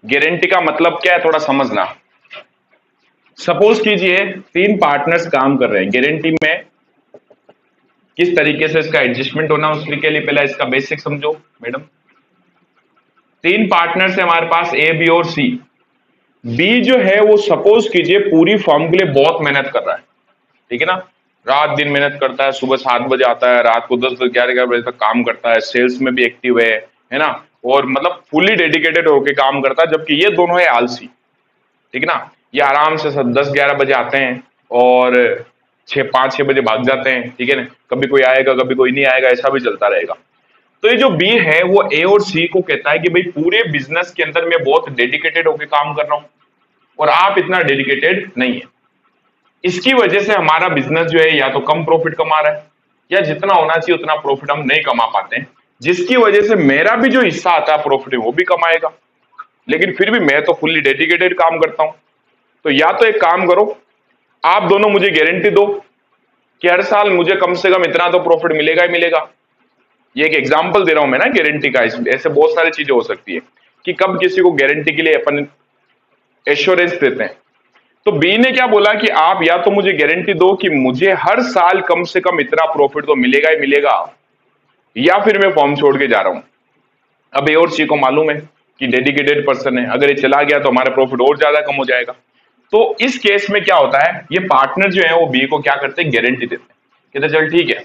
Guarantee का मतलब क्या है थोड़ा समझना। सपोज कीजिए 3 पार्टनर्स काम कर रहे हैं, गारंटी में किस तरीके से इसका एडजस्टमेंट होना उसके लिए पहला इसका बेसिक समझो मैडम। 3 पार्टनर्स है हमारे पास, ए बी और सी। बी जो है वो सपोज कीजिए पूरी फॉर्म के लिए बहुत मेहनत कर रहा है, ठीक है ना, रात दिन मेहनत करता है, सुबह 7 बजे आता है, रात को 10 11 बजे तक काम करता है, सेल्स में भी एक्टिव है ना, और मतलब फुली डेडिकेटेड होकर काम करता है, जबकि ये दोनों है आलसी, ठीक है ना। ये आराम से 10 11 बजे आते हैं और 5 6 बजे भाग जाते हैं, ठीक है ना, कभी कोई आएगा कभी कोई नहीं आएगा, ऐसा भी चलता रहेगा। तो ये जो बी है वो ए और सी को कहता है कि भाई पूरे बिजनेस के अंदर मैं बहुत डेडिकेटेड होकर काम कर रहा हूं और आप इतना डेडिकेटेड नहीं है, इसकी वजह से हमारा बिजनेस जो है या तो कम प्रॉफिट कमा रहा है या जितना होना चाहिए उतना प्रॉफिट हम नहीं कमा पाते हैं, जिसकी वजह से मेरा भी जो हिस्सा आता है प्रॉफिट वो भी कमाएगा, लेकिन फिर भी मैं तो फुल्ली डेडिकेटेड काम करता हूं। तो या तो एक काम करो, आप दोनों मुझे गारंटी दो कि हर साल मुझे कम से कम इतना तो प्रॉफिट मिलेगा ही मिलेगा। ये एक एग्जांपल दे रहा हूं मैं ना गारंटी का, ऐसे बहुत सारी चीजें हो सकती है कि कब किसी को गारंटी के लिए अपन एश्योरेंस देते हैं। तो बी ने क्या बोला कि आप या तो मुझे गारंटी दो कि मुझे हर साल कम से कम इतना प्रॉफिट तो मिलेगा ही मिलेगा, या फिर मैं फॉर्म छोड़ के जा रहा हूं। अब ए और सी को मालूम है कि डेडिकेटेड पर्सन है, अगर ये चला गया तो हमारा प्रॉफिट और ज्यादा कम हो जाएगा। तो इस केस में क्या होता है, ये पार्टनर जो है वो बी को क्या करते हैं, गारंटी देते हैं, कहते हैं चल ठीक है,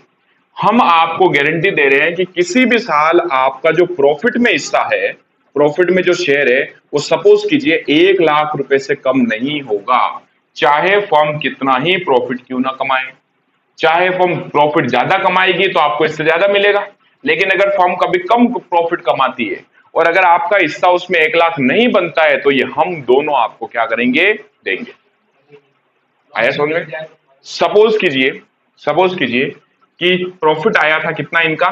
हम आपको गारंटी दे रहे हैं कि किसी भी साल आपका जो प्रॉफिट में हिस्सा है, प्रॉफिट में जो शेयर है, वो सपोज कीजिए 1 लाख रुपए से कम नहीं होगा, चाहे फर्म कितना ही प्रॉफिट क्यों ना कमाए। चाहे फर्म प्रॉफिट ज्यादा कमाएगी तो आपको इससे ज्यादा मिलेगा, लेकिन अगर फर्म कभी कम प्रॉफिट कमाती है और अगर आपका हिस्सा उसमें 1 लाख नहीं बनता है तो ये हम दोनों आपको क्या करेंगे, देंगे। आया समझ में? सपोज कीजिए कि प्रॉफिट आया था कितना इनका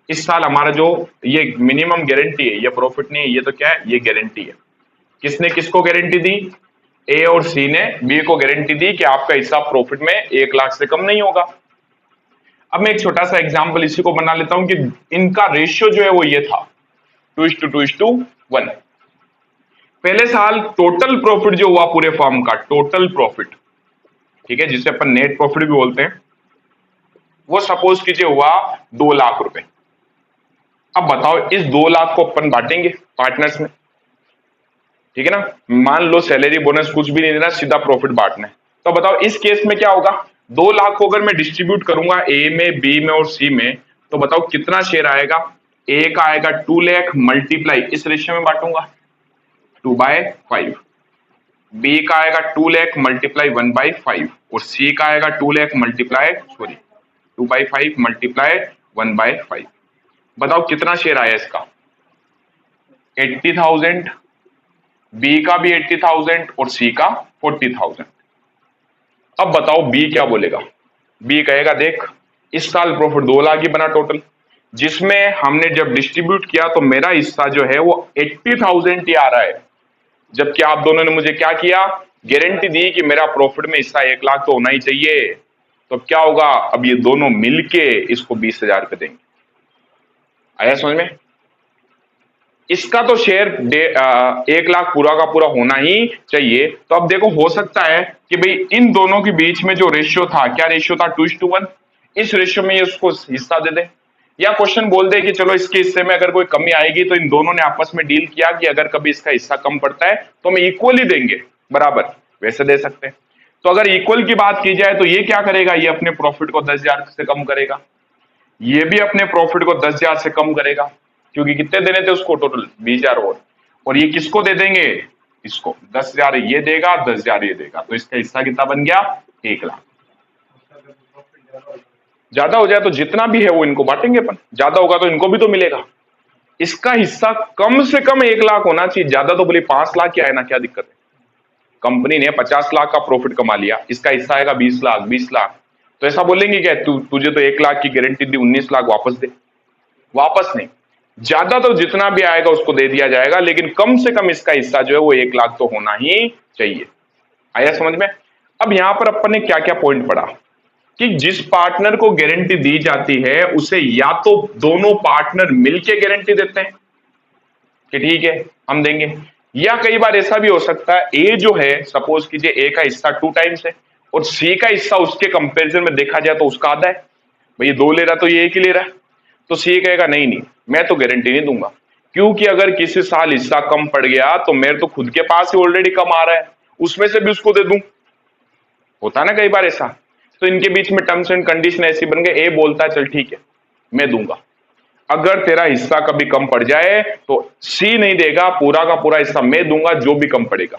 इस साल, हमारा जो ये मिनिमम गारंटी है, ये प्रॉफिट नहीं है, ये तो क्या है, ये गारंटी है। किसने किसको गारंटी दी, ए और सी ने बी को गारंटी दी कि आपका हिस्सा प्रॉफिट में 1 लाख से कम नहीं होगा। अब मैं एक छोटा सा एग्जांपल इसी को बना लेता हूं कि इनका रेशियो जो है वो ये था 2:1। पहले साल टोटल प्रॉफिट जो हुआ पूरे फर्म का, टोटल प्रॉफिट, ठीक है, जिसे अपन नेट प्रॉफिट भी बोलते हैं, वो सपोज कीजिए हुआ 2 लाख रुपए। अब बताओ इस 2 लाख को अपन बांटेंगे पार्टनर्स में, ठीक है ना, मान लो सैलरी बोनस कुछ भी नहीं देना, सीधा प्रॉफिट बांटना है। तो बताओ इस केस में क्या होगा, 2 लाख को अगर मैं डिस्ट्रीब्यूट करूंगा ए में, बी में और सी में, तो बताओ कितना शेयर आएगा, ए का आएगा 2 लाख मल्टीप्लाई, इस रेशियो में बांटूंगा 2/5, बी का आएगा 2 लाख मल्टीप्लाई 1/5 और सी का आएगा 2 लाख मल्टीप्लाई 2/5 मल्टीप्लाई 1/5। बताओ कितना शेयर आया इसका, 80,000, बी का भी 80,000 और सी का 40,000। अब बताओ बी क्या बोलेगा, बी कहेगा देख इस साल प्रॉफिट 2 लाख ही बना टोटल, जिसमें हमने जब डिस्ट्रीब्यूट किया तो मेरा हिस्सा जो है वो 80,000 ही आ रहा है, जबकि आप दोनों ने मुझे क्या किया, गारंटी दी कि मेरा प्रॉफिट में हिस्सा 1 लाख तो होना ही चाहिए। तो क्या होगा, अब ये दोनों मिलके इसको 20,000 रुपए देंगे। आया समझ में? इसका तो शेयर 1 लाख पूरा का पूरा होना ही चाहिए। तो अब देखो हो सकता है कि भाई इन दोनों के बीच में जो रेशियो था, क्या रेशियो था, 2:1, इस रेशियो में ये उसको हिस्सा दे दे, या क्वेश्चन बोल दे कि चलो इसके हिस्से में अगर कोई कमी आएगी तो इन दोनों ने आपस में डील किया कि अगर कभी इसका हिस्सा कम पड़ता है तो हम इक्वली देंगे, बराबर वैसे दे सकते हैं। तो अगर इक्वल की बात की जाए तो ये क्या करेगा, ये अपने प्रॉफिट को 10,000 से कम करेगा, ये भी अपने प्रॉफिट को 10,000 से कम करेगा, क्योंकि कितने देने थे उसको, टोटल 20,000 और ये किसको दे देंगे, इसको 10,000 ये देगा, 10,000 ये देगा, तो इसका हिस्सा कितना बन गया, 1 लाख। ज्यादा हो जाए तो जितना भी है वो इनको बांटेंगे अपन, ज्यादा होगा तो इनको भी तो मिलेगा। इसका हिस्सा कम से कम 1 लाख होना चाहिए, ज्यादा तो बोले 5 लाख क्या है ना, क्या दिक्कत है। कंपनी ने 50 लाख का प्रॉफिट कमा लिया, इसका हिस्सा आएगा 20 लाख, 20 लाख, तो ऐसा बोलेंगे क्या, तुझे तो 1 लाख की गारंटी दी, 19 लाख वापस दे, वापस नहीं, ज्यादा तो जितना भी आएगा उसको दे दिया जाएगा, लेकिन कम से कम इसका हिस्सा जो है वो 1 लाख तो होना ही चाहिए। आया समझ में? अब यहां पर अपन ने क्या क्या पॉइंट पढ़ा कि जिस पार्टनर को गारंटी दी जाती है उसे या तो दोनों पार्टनर मिलके गारंटी देते हैं कि ठीक है हम देंगे। या कई बार ऐसा भी हो सकता है ए जो है, सपोज कीजिए ए का हिस्सा 2 टाइम्स है और सी का हिस्सा उसके कंपैरिजन में देखा जाए तो उसका आधा है। भाई ये 2 ले रहा तो ये 1 ही ले रहा है, तो सी कहेगा नहीं नहीं मैं तो गारंटी नहीं दूंगा, क्योंकि अगर किसी साल हिस्सा कम पड़ गया तो मेरे तो खुद के पास ही ऑलरेडी कम आ रहा है, उसमें से भी उसको दे दूं। होता है ना कई बार ऐसा। तो इनके बीच में टर्म्स एंड कंडीशन ऐसी बन गए, ए बोलता है चल ठीक है मैं दूंगा, अगर तेरा हिस्सा कभी कम पड़ जाए तो सी नहीं देगा, पूरा का पूरा हिस्सा मैं दूंगा जो भी कम पड़ेगा।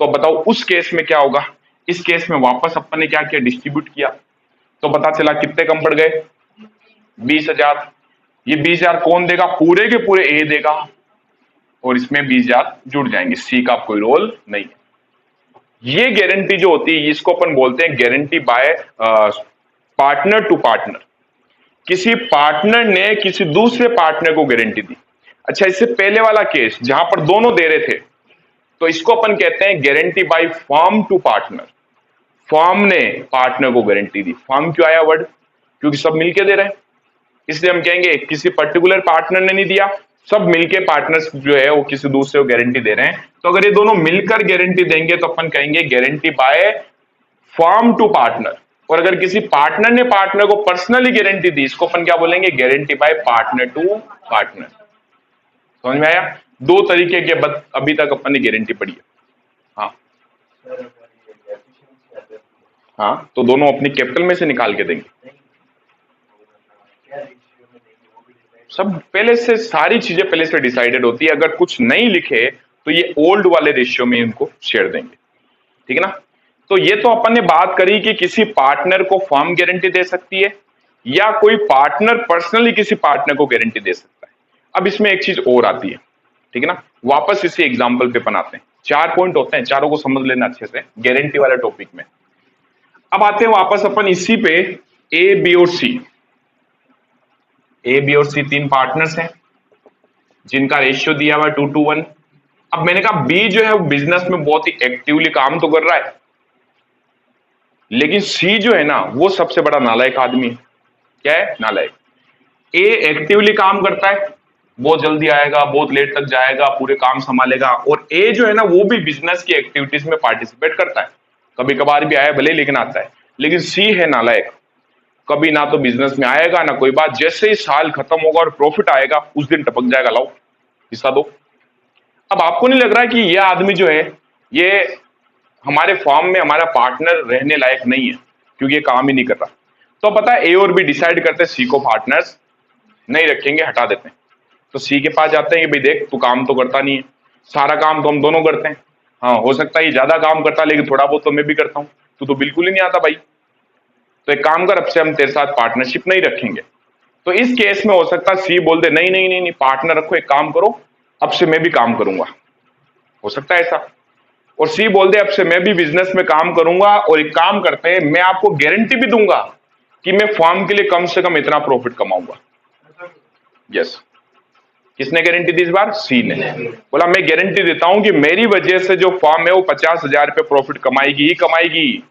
तो बताओ उस केस में क्या होगा। इस केस में वापस अपन ने क्या किया, डिस्ट्रीब्यूट किया, तो पता चला कितने कम पड़ गए, 20,000। ये 20,000 कौन देगा, पूरे के पूरे ए देगा, और इसमें 20,000 जुड़ जाएंगे, सी का कोई रोल नहीं है। ये गारंटी जो होती है इसको अपन बोलते हैं guarantee by partner to partner. किसी पार्टनर ने किसी दूसरे पार्टनर को गारंटी दी। अच्छा, इससे पहले वाला केस जहां पर दोनों दे रहे थे, तो इसको अपन कहते हैं guarantee by firm to partner. Firm ने पार्टनर को गारंटी दी। फर्म क्यों आया वर्ड, क्योंकि सब मिलके दे रहे हैं, इसलिए हम कहेंगे किसी पर्टिकुलर पार्टनर ने नहीं दिया, सब मिलके पार्टनर्स जो है वो किसी दूसरे को गारंटी दे रहे हैं। तो अगर ये दोनों मिलकर गारंटी देंगे तो अपन कहेंगे guarantee by firm to partner. और अगर किसी पार्टनर ने पार्टनर को पर्सनली गारंटी दी, इसको अपन क्या बोलेंगे, guarantee by partner to partner. समझ में आया। दो तरीके के अभी तक अपन ने गारंटी पढ़ी है। हाँ हाँ, तो दोनों अपनी कैपिटल में से निकाल के देंगे। सब पहले से, सारी चीजें पहले से डिसाइडेड होती है। अगर कुछ नहीं लिखे तो ये ओल्ड वाले रेशियो में इनको शेयर देंगे, ठीक है ना। तो ये तो अपन ने बात करी कि किसी पार्टनर को फर्म गारंटी दे सकती है या कोई पार्टनर पर्सनली किसी पार्टनर को गारंटी दे सकता है। अब इसमें एक चीज और आती है, ठीक है ना। वापस इसी एग्जांपल पे बनाते हैं। 4 पॉइंट होते हैं, चारों को समझ लेना अच्छे से गारंटी वाले टॉपिक में। अब आते हैं वापस अपन इसी पे, ए बी और सी। ए बी और सी 3 पार्टनर्स हैं जिनका रेशियो दिया हुआ 2:1। अब मैंने कहा बी जो है वो बिजनेस में बहुत ही एक्टिवली काम तो कर रहा है, लेकिन सी जो है ना वो सबसे बड़ा नालायक आदमी है। क्या है, नालायक। ए एक्टिवली काम करता है, बहुत जल्दी आएगा, बहुत लेट तक जाएगा, पूरे काम संभालेगा, और ए जो है ना वो भी बिजनेस की एक्टिविटीज में पार्टिसिपेट करता है, कभी कभार भी आया भले लेकिन आता है। लेकिन सी है नालायक, कभी ना तो बिजनेस में आएगा ना कोई बात, जैसे ही साल खत्म होगा और प्रॉफिट आएगा उस दिन टपक जाएगा, लाओ हिस्सा दो। अब आपको नहीं लग रहा है कि यह आदमी जो है ये हमारे फॉर्म में हमारा पार्टनर रहने लायक नहीं है, क्योंकि ये काम ही नहीं कर रहा। तो पता है ए और बी डिसाइड करते हैं सी को पार्टनर्स नहीं रखेंगे, हटा देते हैं। तो सी के पास जाते हैं कि भाई देख तू काम तो करता नहीं है, सारा काम तो हम दोनों करते हैं, हाँ हो सकता है ये ज्यादा काम करता है लेकिन थोड़ा बहुत तो मैं भी करता हूं, तू तो बिल्कुल ही नहीं आता भाई, तो एक काम कर अब से हम तेरे साथ पार्टनरशिप नहीं रखेंगे। तो इस केस में हो सकता है सी बोल दे नहीं नहीं नहीं नहीं पार्टनर रखो, एक काम करो अब से मैं भी काम करूंगा, हो सकता है ऐसा। और सी बोल दे अब से मैं भी बिजनेस में काम करूंगा, और एक काम करते हैं मैं आपको गारंटी भी दूंगा कि मैं फर्म के लिए कम से कम इतना प्रॉफिट कमाऊंगा। यस, किसने गारंटी दी इस बार, सी ने। बोला मैं गारंटी देता हूं कि मेरी वजह से जो फर्म है वो 50,000 रुपये प्रॉफिट कमाएगी ही कमाएगी।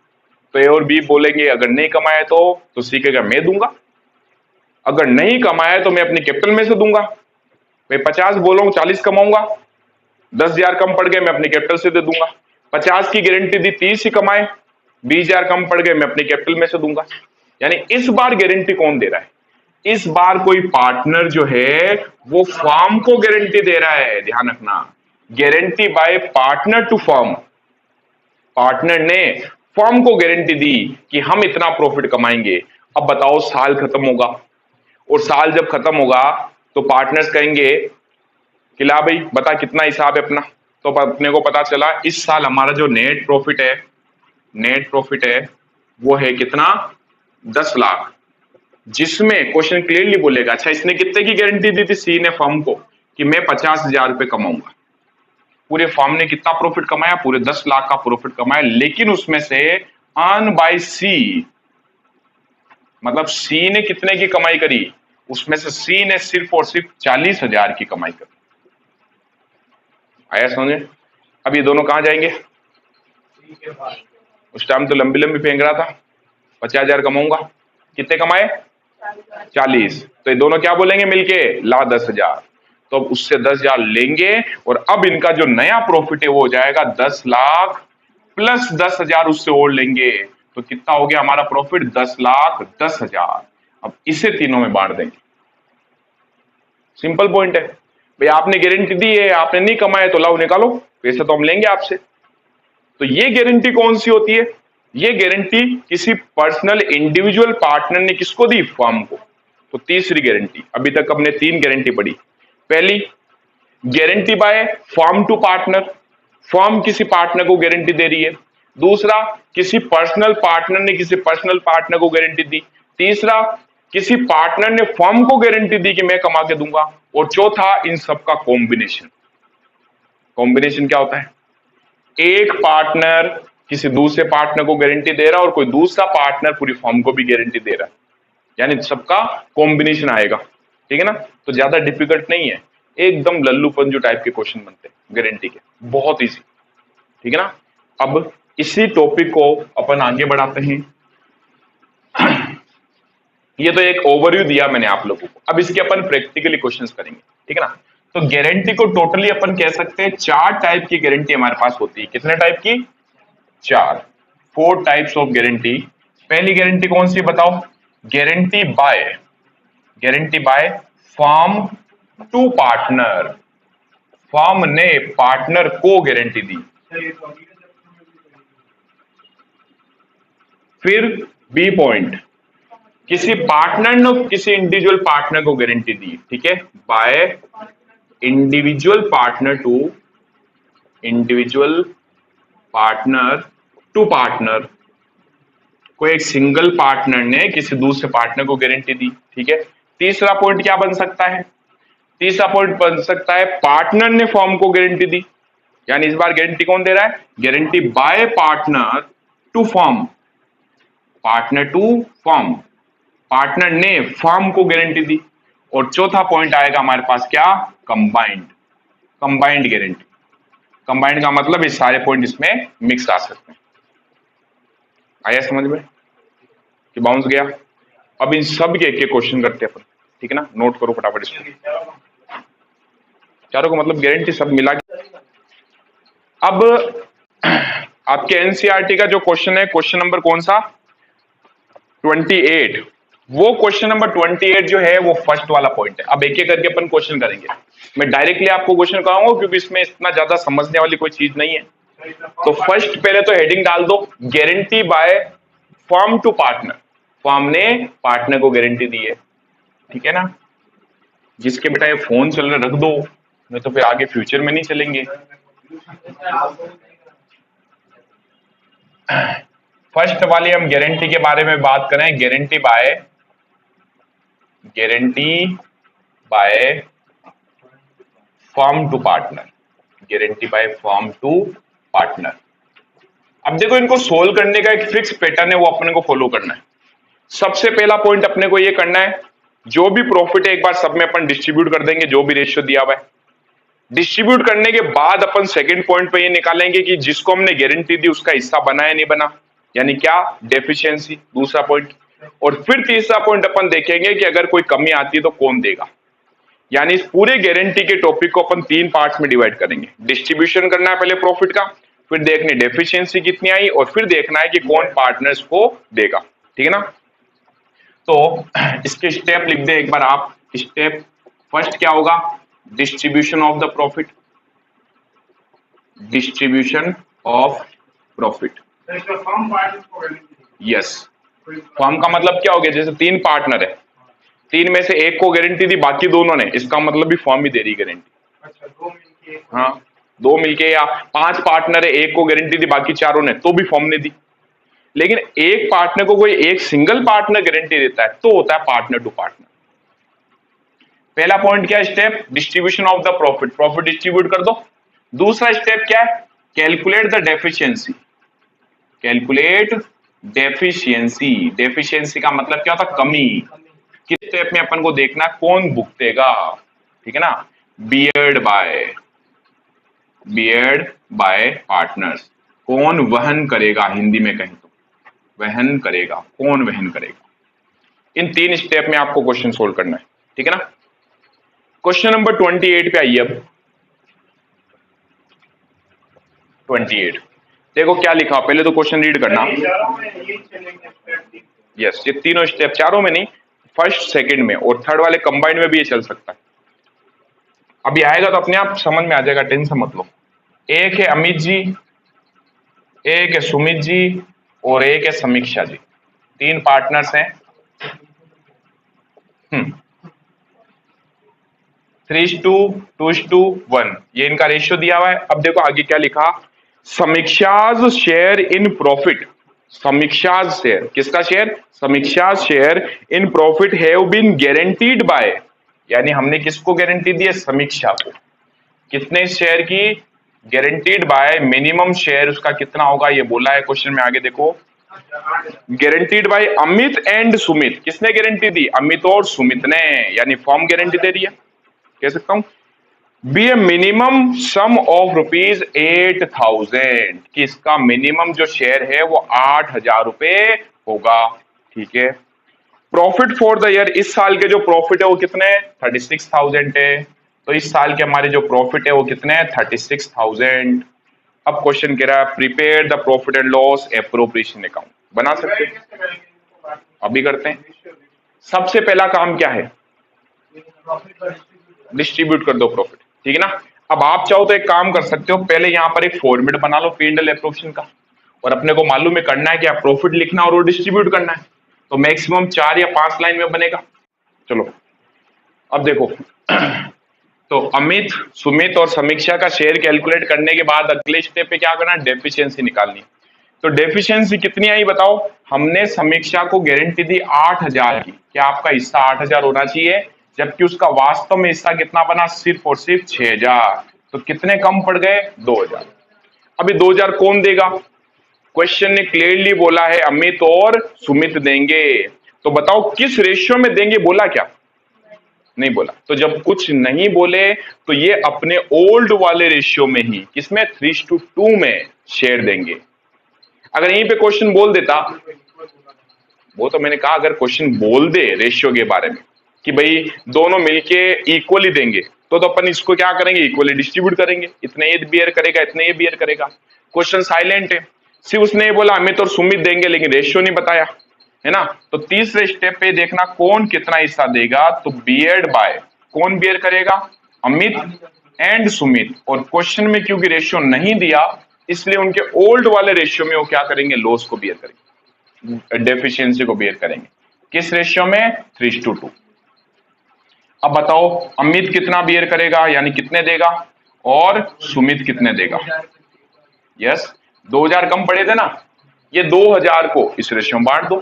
तो ए और बी बोलेंगे अगर नहीं कमाए तो सी कहेगा मैं दूंगा, अगर नहीं कमाए तो मैं अपनी कैपिटल में से दूंगा। मैं 50 बोल रहा हूं 40 कमाऊंगा, 10,000 कम पड़ गए मैं अपनी कैपिटल से दे दूंगा। 50 की गारंटी दी, 30 ही कमाए, 20,000 कम पड़ गए मैं अपनी कैपिटल में से दूंगा। यानी इस बार गारंटी कौन दे रहा है, इस बार कोई पार्टनर जो है वो फर्म को गारंटी दे रहा है। ध्यान रखना, guarantee by partner to firm. Partner ने फर्म को गारंटी दी कि हम इतना प्रॉफिट कमाएंगे। अब बताओ साल खत्म होगा, और साल जब खत्म होगा तो पार्टनर्स कहेंगे कि ला भाई बता कितना हिसाब है अपना। तो अपने को पता चला इस साल हमारा जो नेट प्रॉफिट है, नेट प्रॉफिट है वो है कितना, 10 लाख, जिसमें क्वेश्चन क्लियरली बोलेगा अच्छा इसने कितने की गारंटी दी थी सी ने फर्म को कि मैं 50,000 रुपये कमाऊंगा। पूरे फर्म ने कितना प्रॉफिट कमाया, पूरे 10 लाख का प्रॉफिट कमाया, लेकिन उसमें से अर्न बाय सी, मतलब सी ने कितने की कमाई करी, उसमें से सी ने सिर्फ और सिर्फ 40,000 की कमाई करी। आया समझे। अब ये दोनों कहां जाएंगे, उस टाइम तो लंबी लंबी फेंक रहा था, 50,000 कमाऊंगा, कितने कमाए 40, तो ये दोनों क्या बोलेंगे मिलके, ला 10,000। तो अब उससे 10,000 लेंगे और अब इनका जो नया प्रॉफिट है वो हो जाएगा 10 लाख प्लस 10,000 उससे और लेंगे, तो कितना हो गया हमारा प्रॉफिट? 10,10,000। अब इसे तीनों में बांट देंगे। सिंपल पॉइंट है भाई, आपने गारंटी दी है, आपने नहीं कमाया तो लाओ निकालो, पैसे तो हम लेंगे आपसे। तो ये गारंटी कौन सी होती है? ये गारंटी किसी पर्सनल इंडिविजुअल पार्टनर ने किसको दी? फर्म को। तो तीसरी गारंटी, अभी तक हमने 3 गारंटी पढ़ी। पहली guarantee by firm to partner, firm किसी पार्टनर को गारंटी दे रही है। दूसरा, किसी पर्सनल पार्टनर ने किसी पर्सनल पार्टनर को गारंटी दी। तीसरा, किसी पार्टनर ने फर्म को गारंटी दी कि मैं कमा के दूंगा। और चौथा, इन सबका कॉम्बिनेशन। कॉम्बिनेशन क्या होता है? एक पार्टनर किसी दूसरे पार्टनर को गारंटी दे रहा है और कोई दूसरा पार्टनर पूरी फर्म को भी गारंटी दे रहा है, यानी सबका कॉम्बिनेशन आएगा। ठीक है ना? तो ज्यादा डिफिकल्ट नहीं है, एकदम लल्लू पंजू टाइप के क्वेश्चन बनते हैं गारंटी के, बहुत इजी। ठीक है ना? अब इसी टॉपिक को अपन आगे बढ़ाते हैं। ये तो एक ओवरव्यू दिया मैंने आप लोगों को, अब इसके अपन प्रैक्टिकली क्वेश्चंस करेंगे। ठीक है ना? तो गारंटी को टोटली अपन कह सकते हैं 4 टाइप की गारंटी हमारे पास होती है। कितने टाइप की? 4, 4 टाइप्स ऑफ गारंटी। पहली गारंटी कौन सी बताओ? Guarantee by firm to partner, firm ने पार्टनर को गारंटी दी। फिर बी पॉइंट, किसी पार्टनर ने किसी इंडिविजुअल पार्टनर को गारंटी दी। ठीक है? By individual partner to partner, कोई एक सिंगल पार्टनर ने किसी दूसरे पार्टनर को गारंटी दी। ठीक है? तीसरा पॉइंट क्या बन सकता है? तीसरा पॉइंट बन सकता है पार्टनर ने फर्म को गारंटी दी, यानी इस बार गारंटी कौन दे रहा है? Guarantee by partner to firm, partner to firm, partner ने फर्म को गारंटी दी। और चौथा पॉइंट आएगा हमारे पास क्या? Combined guarantee. कंबाइंड का मतलब ये सारे पॉइंट इसमें मिक्स आ सकते हैं। आया समझ में कि बाउंस गया? अब इन सब के एक क्वेश्चन करते हैं अपन। ठीक है ना? नोट करो फटाफट इसको, चारों को मतलब गारंटी सब मिला के। अब आपके एनसीईआरटी का जो क्वेश्चन है, क्वेश्चन नंबर कौन सा? 28। वो क्वेश्चन नंबर 28 जो है वो फर्स्ट वाला पॉइंट है। अब एक एक करके अपन क्वेश्चन करेंगे। मैं डायरेक्टली आपको क्वेश्चन कराऊंगा क्योंकि इसमें इतना ज्यादा समझने वाली कोई चीज नहीं है। तो फर्स्ट पहले तो हेडिंग डाल दो, guarantee by firm to partner, firm ने पार्टनर को गारंटी दी है। ठीक है ना? जिसके बेटा ये फोन चल रहा रख दो, नहीं तो फिर आगे फ्यूचर में नहीं चलेंगे। फर्स्ट वाली हम गारंटी के बारे में बात करें, guarantee by firm to partner, guarantee by firm to partner. अब देखो, इनको सोल्व करने का एक फिक्स पैटर्न है, वो अपने को फॉलो करना है। सबसे पहला पॉइंट अपने को ये करना है, जो भी प्रॉफिट है एक बार सब में अपन डिस्ट्रीब्यूट कर देंगे, जो भी रेशियो दिया हुआ है। डिस्ट्रीब्यूट करने के बाद अपन सेकंड पॉइंट पे ये निकालेंगे कि जिसको हमने गारंटी दी उसका हिस्सा बना या नहीं बना, यानी क्या? डेफिशिएंसी, दूसरा पॉइंट। और फिर तीसरा पॉइंट अपन देखेंगे कि अगर कोई कमी आती है तो कौन देगा। यानी इस पूरे गारंटी के टॉपिक को अपन 3 पार्ट्स में डिवाइड करेंगे। डिस्ट्रीब्यूशन करना है पहले प्रॉफिट का, फिर देखने डेफिशिएंसी कितनी आई, और फिर देखना है कि कौन पार्टनर्स को देगा। ठीक है ना? तो इसके स्टेप लिख दे एक बार आप। स्टेप फर्स्ट क्या होगा? Distribution of the profit, distribution of profit. Yes, firm का मतलब क्या हो गया? जैसे 3 पार्टनर है, 3 में से एक को गारंटी दी, बाकी दोनों ने, इसका मतलब भी फर्म ही दे रही गारंटी। अच्छा, 2 मिलके? हाँ, 2 मिलके, या 5 पार्टनर है, एक को गारंटी दी, बाकी चारों ने, तो भी फर्म ने दी। लेकिन एक पार्टनर को कोई एक सिंगल पार्टनर गारंटी देता है तो होता है पार्टनर टू पार्टनर। पहला पॉइंट क्या है? Step distribution of the profit, profit distribute कर दो। दूसरा स्टेप क्या है? Calculate the deficiency, calculate deficiency. Deficiency का मतलब क्या होता है? कमी। किस स्टेप में अपन को देखना कौन भुगतेगा। ठीक है ना? बियर्ड बाय पार्टनर्स, कौन वहन करेगा, हिंदी में कहें तो वहन करेगा, कौन वहन करेगा। इन 3 स्टेप में आपको क्वेश्चन सोल्व करना है। ठीक है ना? क्वेश्चन नंबर 28 पे आइए अब। 28 देखो क्या लिखा, पहले तो क्वेश्चन रीड करना। यस, ये तीनों स्टेप, चारों में नहीं, फर्स्ट सेकंड में और थर्ड वाले कंबाइंड में भी ये चल सकता है। अभी आएगा तो अपने आप समझ में आ जाएगा, टेंशन मत लो। एक है अमित जी, एक है सुमित जी और एक है समीक्षा जी, तीन पार्टनर्स हैं। 3:2:1 ये इनका रेशियो दिया हुआ है। अब देखो आगे क्या लिखा, Samiksha's share in profit, Samiksha's share, किसका share, Samiksha's share in profit have been guaranteed by, यानी हमने किसको गारंटी दी है, समीक्षा को। कितने शेयर की, गारंटीड बाय मिनिमम शेयर उसका कितना होगा ये बोला है क्वेश्चन में, आगे देखो। Guaranteed bye Amit and Sumit, किसने गारंटी दी, अमित और सुमित ने, यानी फॉर्म गारंटी दे रही है, कह सकता हूं be a minimum sum of ₹8,000, कि इसका मिनिमम जो शेयर है वो 8,000 होगा। ठीक है, प्रॉफिट फॉर द ईयर, इस साल के जो प्रॉफिट है वो कितने, 36,000 है। तो इस साल के हमारे जो प्रॉफिट है वो कितने हैं, 36,000। अब क्वेश्चन कह रहा है prepare the profit and loss appropriation account, बना सकते हैं, अभी करते हैं। सबसे पहला काम क्या है, डिस्ट्रीब्यूट कर दो प्रॉफिट, ठीक है ना। अब आप चाहो तो एक काम कर सकते हो, पहले यहां पर एक फॉर्मेट बना लो P&L एप्रोप्रिएशन का, और अपने को मालूम है करना है क्या, प्रॉफिट लिखना और वो डिस्ट्रीब्यूट करना है, तो मैक्सिमम 4 या 5 लाइन में बनेगा। चलो अब देखो तो अमित, सुमित और समीक्षा का शेयर कैलकुलेट करने के बाद अगले स्टेप पे क्या करना है, डेफिशिएंसी निकालनी। तो डेफिशिएंसी कितनी आई बताओ, हमने समीक्षा को गारंटी दी 8,000 की, क्या आपका हिस्सा 8,000 होना चाहिए, जबकि उसका वास्तव में हिस्सा कितना बना, सिर्फ और सिर्फ 6,000। तो कितने कम पड़ गए, 2,000। अभी 2,000 कौन देगा, क्वेश्चन ने क्लियरली बोला है अमित और सुमित देंगे, तो बताओ किस रेशियो में देंगे, बोला क्या, नहीं बोला। तो जब कुछ नहीं बोले तो ये अपने ओल्ड वाले रेशियो में ही, किसमें, 3:2 में शेयर देंगे। अगर यहीं पे क्वेश्चन बोल देता, वो तो मैंने कहा अगर क्वेश्चन बोल दे रेशियो के बारे में कि भाई दोनों मिलके इक्वली देंगे, तो अपन इसको क्या करेंगे, इक्वली डिस्ट्रीब्यूट करेंगे, इतने ये बियर करेगा इतने ये बियर करेगा। क्वेश्चन साइलेंट है, सिर्फ उसने ये बोला अमित और सुमित देंगे, लेकिन रेशियो नहीं बताया, है ना। तो तीसरे स्टेप पे देखना कौन कितना हिस्सा देगा, तो बियर्ड बाय, कौन बियर करेगा, अमित एंड सुमित। और क्वेश्चन में क्योंकि रेशियो नहीं दिया, इसलिए उनके ओल्ड वाले रेशियो में वो क्या करेंगे, लॉस को बियर करेंगे, डेफिशिएंसी को बियर करेंगे। किस रेशियो में, 3:2। अब बताओ अमित कितना बियर करेगा, यानी कितने देगा, और सुमित कितने देगा। यस, 2,000 कम पड़े थे ना, ये 2,000 को इस रेशियो में बांट दो,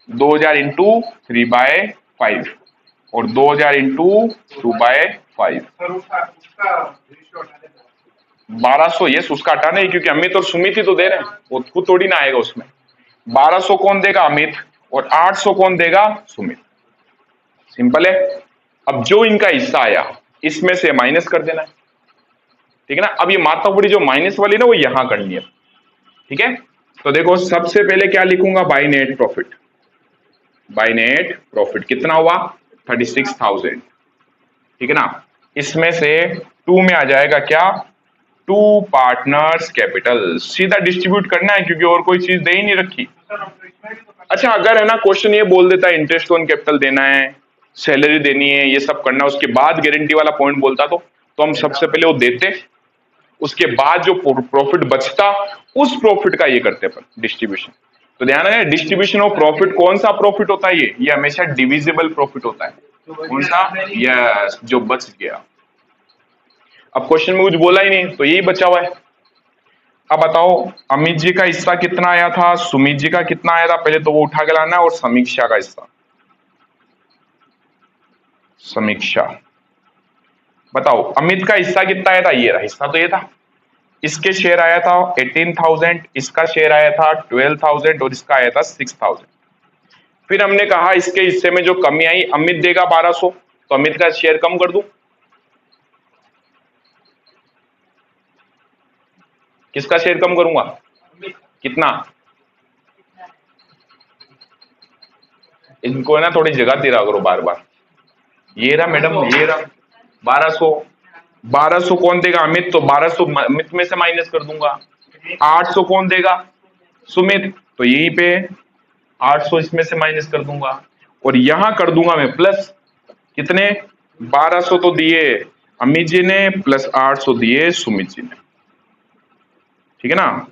2,000 इंटू 3/5 और 2,000 इंटू 2/5, 1,200। यस, उसका हटाना है क्योंकि अमित और सुमित ही तो दे रहे हैं, वो खुद थोड़ी ना आएगा उसमें। 1,200 कौन देगा, अमित, और 800 कौन देगा, सुमित। सिंपल है। अब जो इनका हिस्सा आया इसमें से माइनस कर देना है, ठीक है ना। अब ये मात्रापुरी जो माइनस वाली ना वो यहां करनी है, ठीक है। तो देखो सबसे पहले क्या लिखूंगा, by net profit, by net profit कितना हुआ, 36,000, ठीक है ना। इसमें से 2 में आ जाएगा क्या, 2 पार्टनर्स कैपिटल, सीधा डिस्ट्रीब्यूट करना है क्योंकि और कोई चीज दे ही नहीं रखी। अच्छा अगर है ना क्वेश्चन ये बोल देता है इंटरेस्ट ऑन कैपिटल देना है, सैलरी देनी है, ये सब करना, उसके बाद गारंटी वाला पॉइंट बोलता तो हम सबसे पहले वो देते, उसके बाद जो प्रॉफिट बचता उस प्रॉफिट का ये करते अपन डिस्ट्रीब्यूशन। तो ध्यान है, डिस्ट्रीब्यूशन ऑफ प्रॉफिट कौन सा प्रॉफिट होता है, ये हमेशा डिविजिबल प्रॉफिट होता है। कौन सा, यस, जो बच गया। अब क्वेश्चन में कुछ बोला ही नहीं तो यही बचा हुआ है। अब बताओ अमित जी का हिस्सा कितना आया था, सुमित जी का कितना आया था, पहले तो वो उठा के लाना है, और समीक्षा का हिस्सा, समीक्षा बताओ अमित का हिस्सा कितना आया था, ये रहा हिस्सा, तो ये था, इसके शेयर आया था 18,000, इसका शेयर आया था 12,000 और इसका आया था 6,000। फिर हमने कहा इसके हिस्से में जो कमी आई, अमित देगा 1,200, तो अमित का शेयर कम कर दूं, किसका शेयर कम करूंगा, कितना, इनको ना थोड़ी जगह दे रहा करो बार बार, ये रहा मैडम, ये रहा, 1200। 1200 कौन देगा? अमित। तो 1200 अमित में से माइनस कर दूंगा। 800 कौन देगा? सुमित। तो यहीं पे 800 इसमें से माइनस कर दूंगा और यहां कर दूंगा मैं प्लस। कितने? 1200 तो दिए अमित जी ने, प्लस 800 दिए सुमित जी ने। ठीक है ना?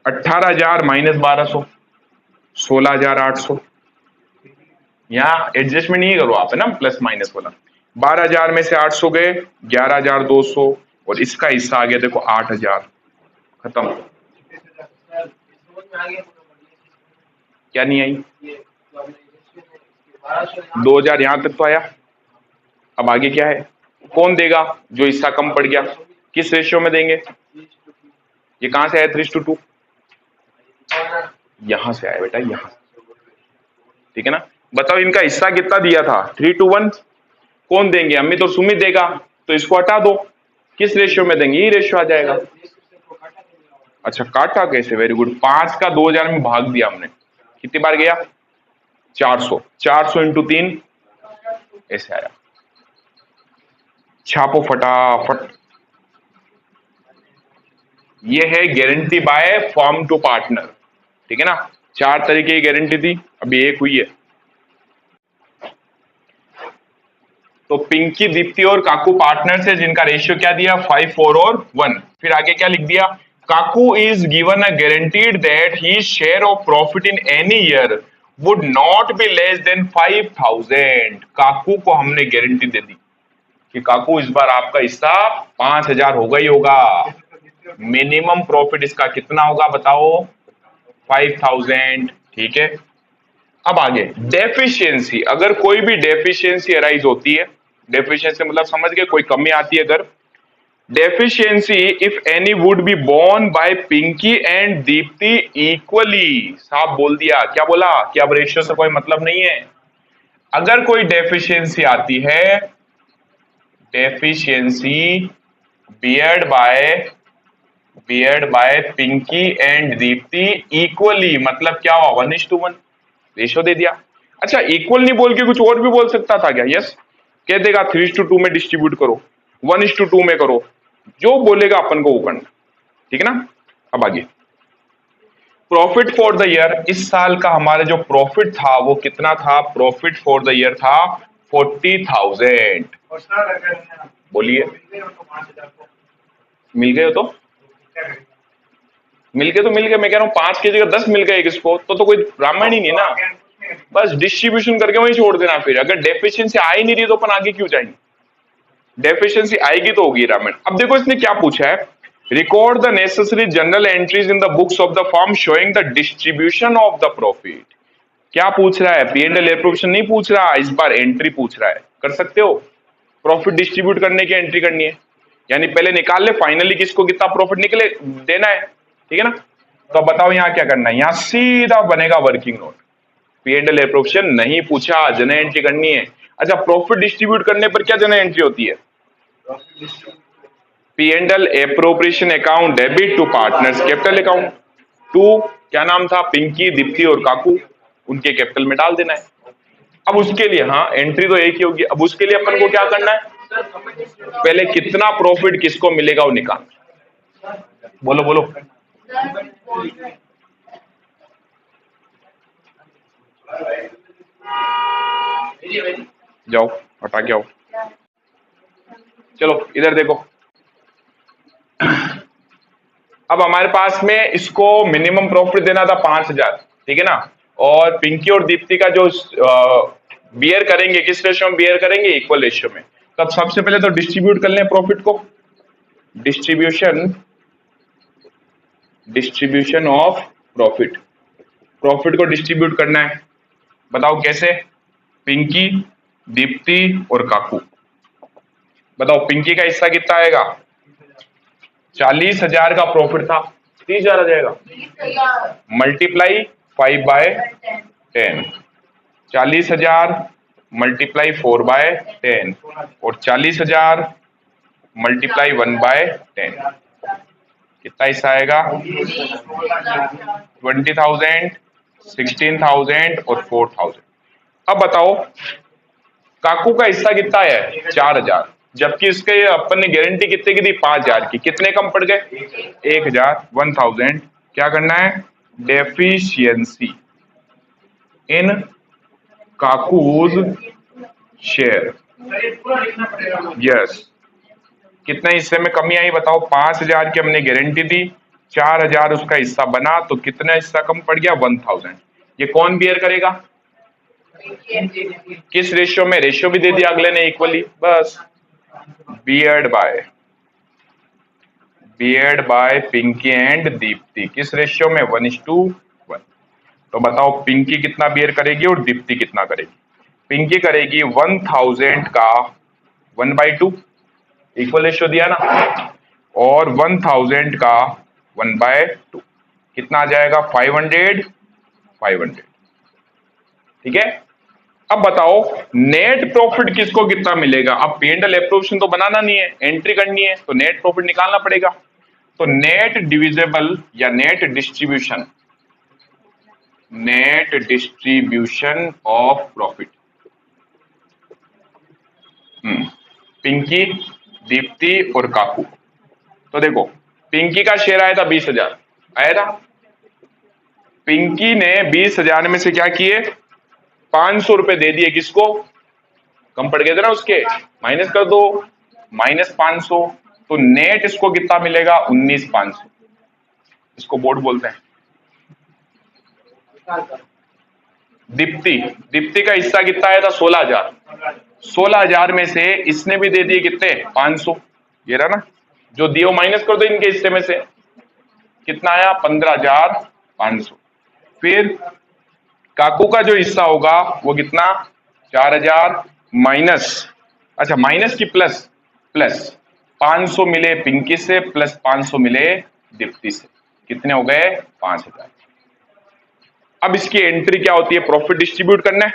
18,000 माइनस 1200, 16,800। यहाँ एडजस्टमेंट नहीं करो आप, है ना, प्लस माइनस वाला। 12,000 में से 800 गए, 11,200 और इसका हिस्सा आ गया देखो 8,000। खत्म। क्या नहीं आई? 2,000 यहां तक तो आया। अब आगे क्या है? कौन देगा जो हिस्सा कम पड़ गया? किस रेशियो में देंगे? ये कहां से आया 3:2? यहां से आया बेटा, यहां। ठीक है ना? बताओ इनका हिस्सा कितना दिया था? 3:1। कौन देंगे? अमित और सुमित देगा। तो इसको हटा दो। किस रेशियो में देंगे? ये रेशियो आ जाएगा। अच्छा, काटा कैसे? Very good. 5 का 2,000 में भाग दिया हमने। कितनी बार गया? 400। 400 इंटू 3 ऐसे आया। छापो फटाफट। ये है guarantee by firm to partner. ठीक है ना? 4 तरीके की गारंटी थी, अभी एक हुई है। तो पिंकी, दीप्ति और काकू पार्टनर्स है जिनका रेशियो क्या दिया? 5, 4 और 1। फिर आगे क्या लिख दिया? Kaku is given a guaranteed that he share of profit in any year would not be less than 5,000। Kaku को हमने गारंटी दे दी कि काकू इस बार आपका हिस्सा 5,000 होगा ही होगा। मिनिमम प्रॉफिट इसका कितना होगा बताओ? 5,000। ठीक है। अब आगे डेफिशिएंसी। अगर कोई भी डेफिशिएंसी अराइज होती है, डेफिशिएंसी मतलब समझ गए, कोई कमी आती है अगर। Deficiency if any would be borne by Pinky and Deepti equally. साफ बोल दिया। क्या बोला? कि अब रेशियो से कोई मतलब नहीं है। अगर कोई डेफिशिएंसी आती है, deficiency beared by Pinky and Deepti equally, मतलब क्या हुआ? 1:1 रेशियो दे दिया। अच्छा, इक्वल नहीं बोल के कुछ और भी बोल सकता था क्या? यस, कह देगा 3:2 में डिस्ट्रीब्यूट करो, 1:2 में करो, जो बोलेगा अपन को वो करना। ठीक है ना? अब आगे प्रॉफिट फॉर द ईयर। इस साल का हमारा जो प्रॉफिट था वो कितना था? प्रॉफिट फॉर द ईयर था 40,000। बोलिए, मिल गए हो तो? मिल गए तो मिल गए। मैं कह रहा हूँ 5 की जगह 10 मिल गए किसको, तो कोई रामायण ही नहीं ना। बस डिस्ट्रीब्यूशन करके वहीं छोड़ देना। फिर अगर डेफिशिएंसी आ ही नहीं रही तो अपन आगे क्यों जाएंगे? डेफिशिएंसी आएगी तो होगी रामायण। अब देखो इसने क्या पूछा है? Record the necessary general entries in the books of the firm showing the distribution of the profit. क्या पूछ रहा है? P&L एप्रोप्रिएशन नहीं पूछ रहा, इस बार एंट्री पूछ रहा है। कर सकते हो? प्रॉफिट डिस्ट्रीब्यूट करने की एंट्री करनी है, यानी पहले निकाल ले फाइनली किसको कितना प्रॉफिट निकले, देना है। ठीक है ना? तो बताओ यहाँ क्या करना है? यहाँ सीधा बनेगा वर्किंग नोट। P&L एप्रोप्रिएशन नहीं पूछा, जनरल एंट्री करनी है। अच्छा, प्रॉफिट डिस्ट्रीब्यूट करने पर क्या जनरल एंट्री होती है? P&L appropriation account debit to partners capital account to, क्या नाम था? पिंकी, दीप्ति और काकू, उनके कैपिटल में डाल देना है। अब उसके लिए, हाँ एंट्री तो एक ही होगी। अब उसके लिए अपन को क्या करना है? पहले कितना प्रॉफिट किसको मिलेगा वो निकाल। बोलो बोलो। जाओ हटा के आओ। चलो इधर देखो। अब हमारे पास में इसको मिनिमम प्रॉफिट देना था 5,000। ठीक है ना? और पिंकी और दीप्ति का जो बियर करेंगे, किस रेशियो में बियर करेंगे? इक्वल रेशियो में। तो अब सबसे पहले तो डिस्ट्रीब्यूट कर लें प्रॉफिट को। Distribution of profit. प्रॉफिट को डिस्ट्रीब्यूट करना है। बताओ कैसे? पिंकी, दीप्ति और काकू। बताओ पिंकी का हिस्सा कितना आएगा? 40,000 का प्रॉफिट था, 30,000 आ जाएगा। मल्टीप्लाई 5/10। 40,000 मल्टीप्लाई 4/10 और 40,000 मल्टीप्लाई 1/10। कितना हिस्सा आएगा? 20,000, 16,000 और 4,000। अब बताओ काकू का हिस्सा कितना है? 4,000। जबकि इसके अपन ने गारंटी कितने की दी, 5,000 की, कितने कम पड़ गए, 1,000, 1,000। क्या करना है, डेफिशिएंसी इन काकूज शेयर, यस। कितने हिस्से में कमी आई बताओ, 5,000 की हमने गारंटी दी, 4,000 उसका हिस्सा बना, तो कितना हिस्सा कम पड़ गया, 1,000। ये कौन बियर करेगा, किस रेशियो में, रेशियो भी दे दिया अगले ने इक्वली, बस beared by Pinky and Deepti, किस रेशियो में, 1:1। तो बताओ पिंकी कितना बियर करेगी और दीप्ति कितना करेगी। पिंकी करेगी 1,000 का 1/2, इक्वल रेशियो दिया ना, और 1,000 का 1/2 कितना आ जाएगा, 500, 500। ठीक है। अब बताओ नेट प्रॉफिट किसको कितना मिलेगा। अब P&L एप्रोप्रिएशन तो बनाना नहीं है, एंट्री करनी है, तो नेट प्रॉफिट निकालना पड़ेगा। तो नेट डिविजिबल या net distribution of profit, Pinky, Deepti और काकू। तो देखो पिंकी का शेयर आया था 20,000, आया था। पिंकी ने 20,000 में से क्या किए, 500 रुपए दे दिए, किसको, कम पड़ गए थे ना उसके, माइनस कर दो, -500। तो नेट इसको कितना मिलेगा, 19,500। इसको बोर्ड बोलते हैं। दीप्ति का हिस्सा कितना आया था, 16,000। 16,000 में से इसने भी दे दिए कितने, 500। ये रहा ना, जो दियो माइनस कर दो इनके हिस्से में से, कितना आया, 15,500। फिर काकू का जो हिस्सा होगा वो कितना, 4,000 माइनस, अच्छा माइनस की प्लस, प्लस 500 मिले पिंकी से, प्लस 500 मिले दीप्ति से, कितने हो गए, 5,000। अब इसकी एंट्री क्या होती है, प्रॉफिट डिस्ट्रीब्यूट करना है,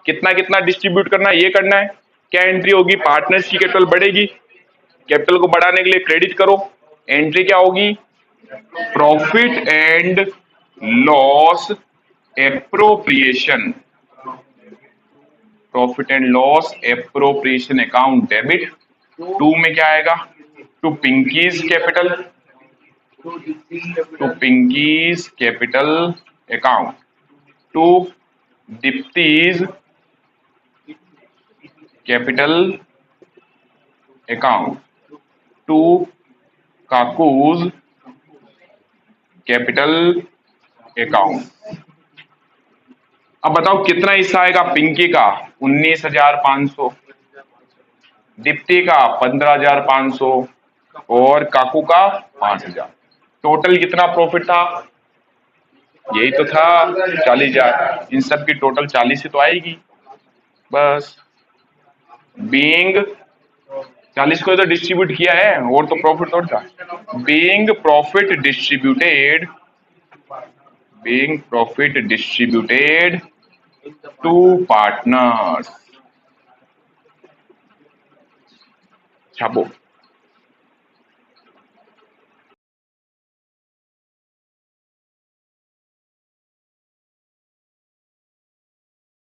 कितना कितना डिस्ट्रीब्यूट करना है, ये करना है। क्या एंट्री होगी, पार्टनर्स की कैपिटल बढ़ेगी, कैपिटल को बढ़ाने के लिए क्रेडिट करो, एंट्री क्या होगी, profit and loss appropriation, profit and loss appropriation account debit. 2 में क्या आएगा, to Pinky's capital, account, to Deepti's capital account, to Kaku's capital account. अब बताओ कितना हिस्सा आएगा, पिंकी का 19,500, दीप्ति का 15,500 और काकू का 5,000। टोटल कितना प्रॉफिट था, यही तो था 40,000। इन सब की टोटल 40 ही तो आएगी, बस। बीइंग 40 को तो डिस्ट्रीब्यूट किया है, और तो प्रॉफिट थोड़ा था। Being profit distributed to partners, छापो।